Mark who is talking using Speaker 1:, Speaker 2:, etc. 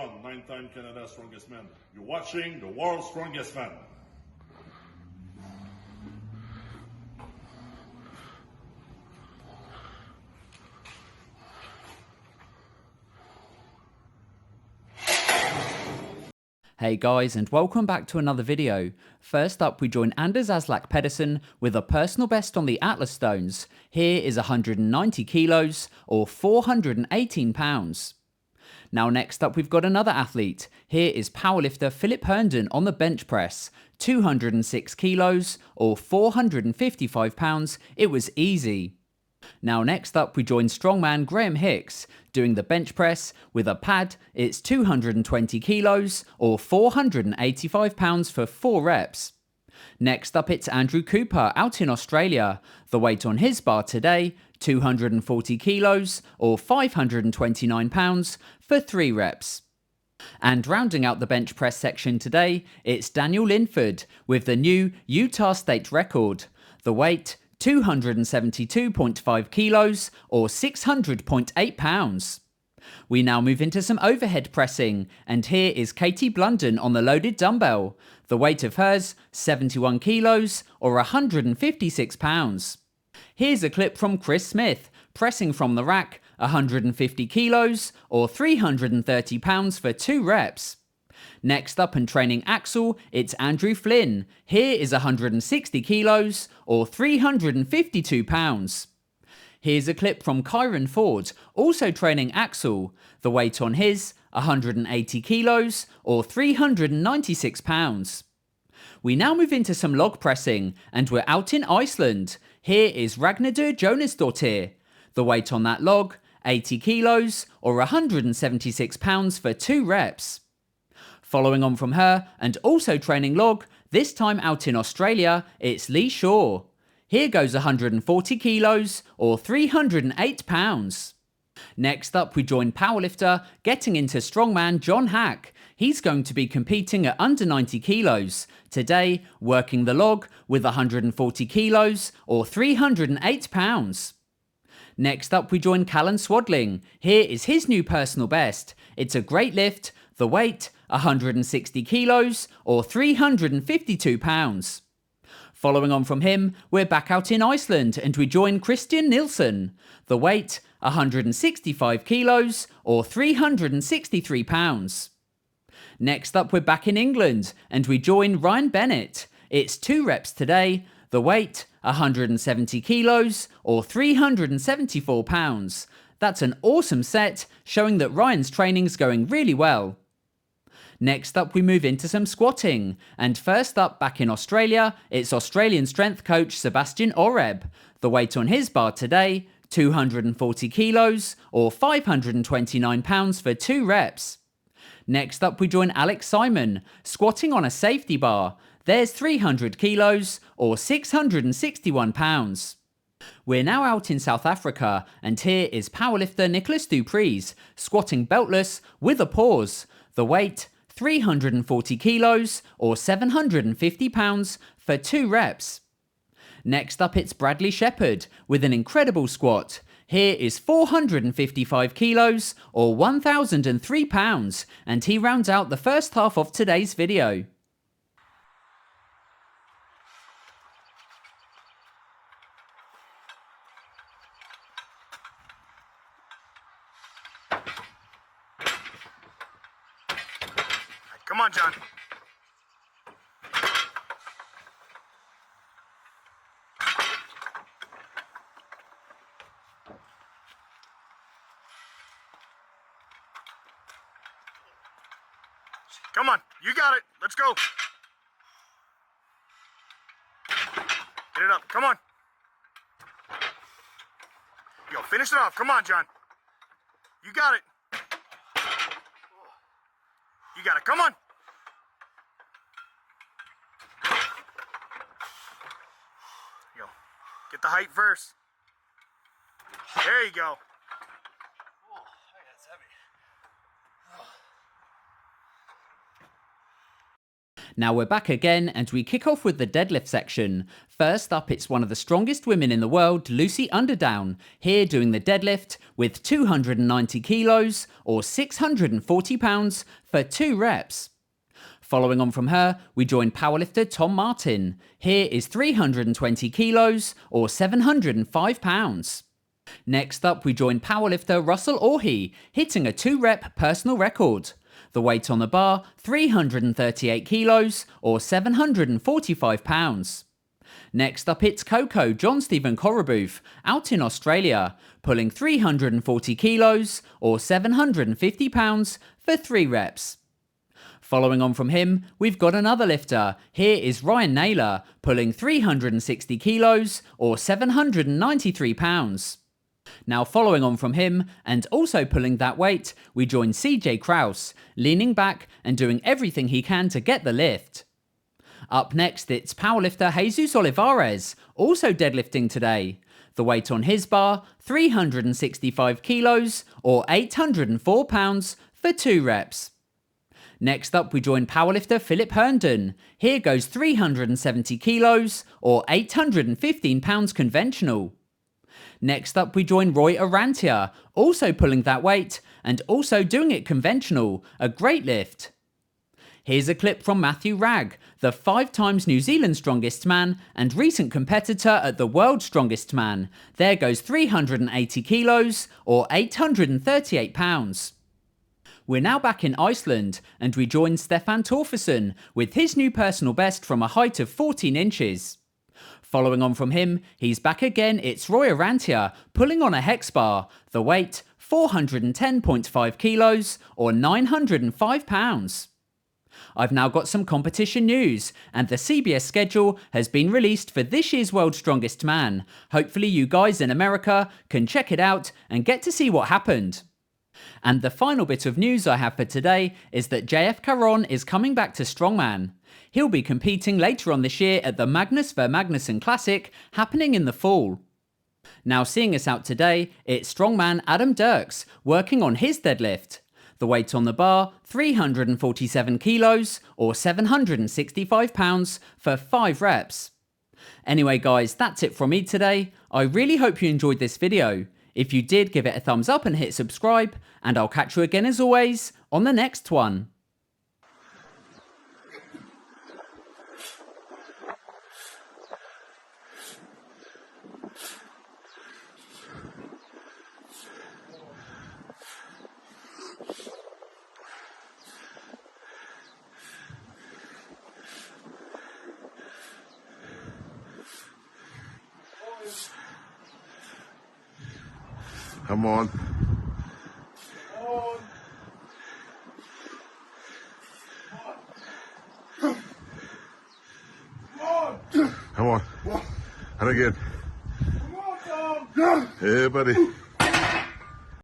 Speaker 1: Caron, 9-time Canada's strongest man. You're watching the world's strongest man.
Speaker 2: Hey guys, and welcome back to another video. First up, we join Anders Aslak Pedersen with a personal best on the Atlas stones. Here is 190 kilos or 418 pounds. Now next up, we've got another athlete. Here is powerlifter Philip Herndon on the bench press. 206 kilos or 455 pounds. It was easy. Now next up, we join strongman Graham Hicks doing the bench press with a pad. It's 220 kilos or 485 pounds for 4 reps. Next up, it's Andrew Cooper out in Australia. The weight on his bar today, 240 kilos or 529 pounds for 3 reps. And rounding out the bench press section today, it's Daniel Linford with the new Utah State record. The weight, 272.5 kilos or 600.8 pounds. We now move into some overhead pressing, and here is Katie Blunden on the loaded dumbbell. The weight of hers, 71 kilos or 156 pounds. Here's a clip from Chris Smith, pressing from the rack, 150 kilos or 330 pounds for 2 reps. Next up and training Axel, it's Andrew Flynn. Here is 160 kilos or 352 pounds. Here's a clip from Caron Ford, also training Axel. The weight on his, 180 kilos or 396 pounds. We now move into some log pressing, and we're out in Iceland. Here is Ragnhildur Jónasdóttir. The weight on that log, 80 kilos or 176 pounds for 2 reps. Following on from her, and also training log, this time out in Australia, it's Lee Shaw. Here goes 140 kilos or 308 pounds. Next up, we join powerlifter getting into strongman John Haack. He's going to be competing at under 90 kilos. Today, working the log with 140 kilos or 308 pounds. Next up, we join Callan Swadling. Here is his new personal best. It's a great lift. The weight, 160 kilos or 352 pounds. Following on from him, we're back out in Iceland, and we join Christian Nilsson. The weight, 165 kilos or 363 pounds. Next up, we're back in England, and we join Ryan Bennett. It's 2 reps today. The weight, 170 kilos or 374 pounds. That's an awesome set, showing that Ryan's training's going really well. Next up, we move into some squatting, and first up back in Australia, it's Australian strength coach Sebastian Oreb. The weight on his bar today, 240 kilos or 529 pounds for 2 reps. Next up, we join Alex Simon, squatting on a safety bar. There's 300 kilos or 661 pounds. We're now out in South Africa, and here is powerlifter Nicolaas Preez, squatting beltless with a pause. The weight, 340 kilos or 750 pounds for 2 reps. Next up, it's Bradley Shepherd with an incredible squat. Here is 455 kilos or 1,003 pounds, and he rounds out the first half of today's video.
Speaker 3: Come on, John. Come on, you got it. Let's go. Get it up. Come on. Yo, finish it off. Come on, John. You got it. You got it. Come on. Yo, get the height first. There you go.
Speaker 4: Oh, that's heavy.
Speaker 2: Now we're back again and we kick off with the deadlift section. First up, it's one of the strongest women in the world, Lucy Underdown, here doing the deadlift with 290 kilos or 640 pounds for 2 reps. Following on from her, we join powerlifter Tom Martin. Here is 320 kilos or 705 pounds. Next up, we join powerlifter Russel Orhii, hitting a 2-rep personal record. The weight on the bar, 338 kilos or 745 pounds. Next up, it's Coco John Stephen Corabooth, out in Australia, pulling 340 kilos or 750 pounds for 3 reps. Following on from him, we've got another lifter. Here is Ryan Naylor, pulling 360 kilos or 793 pounds. Now following on from him, and also pulling that weight, we join CJ Kraus, leaning back and doing everything he can to get the lift. Up next, it's powerlifter Jesus Olivares, also deadlifting today. The weight on his bar, 365 kilos or 804 pounds for 2 reps. Next up, we join powerlifter Philip Herndon. Here goes 370 kilos or 815 pounds conventional. Next up, we join Roy Arantia, also pulling that weight and also doing it conventional, a great lift. Here's a clip from Matthew Ragg, the 5 times New Zealand strongest man and recent competitor at the World Strongest Man. There goes 380 kilos or 838 pounds. We're now back in Iceland and we join Stefan Torfason with his new personal best from a height of 14 inches. Following on from him, he's back again, it's Roy Arantia, pulling on a Hicks bar, the weight 410.5 kilos or 905 pounds. I've now got some competition news, and the CBS schedule has been released for this year's World's Strongest Man. Hopefully you guys in America can check it out and get to see what happened. And the final bit of news I have for today is that JF Caron is coming back to Strongman. He'll be competing later on this year at the Magnus ver Magnusson Classic happening in the fall. Now seeing us out today, it's strongman Adam Dirks working on his deadlift. The weight on the bar, 347 kilos or 765 pounds for 5 reps. Anyway guys, that's it from me today. I really hope you enjoyed this video. If you did, give it a thumbs up and hit subscribe, and I'll catch you again as always on the next one.
Speaker 5: Come on. Come on. And again. Come on, Tom. Yeah, buddy.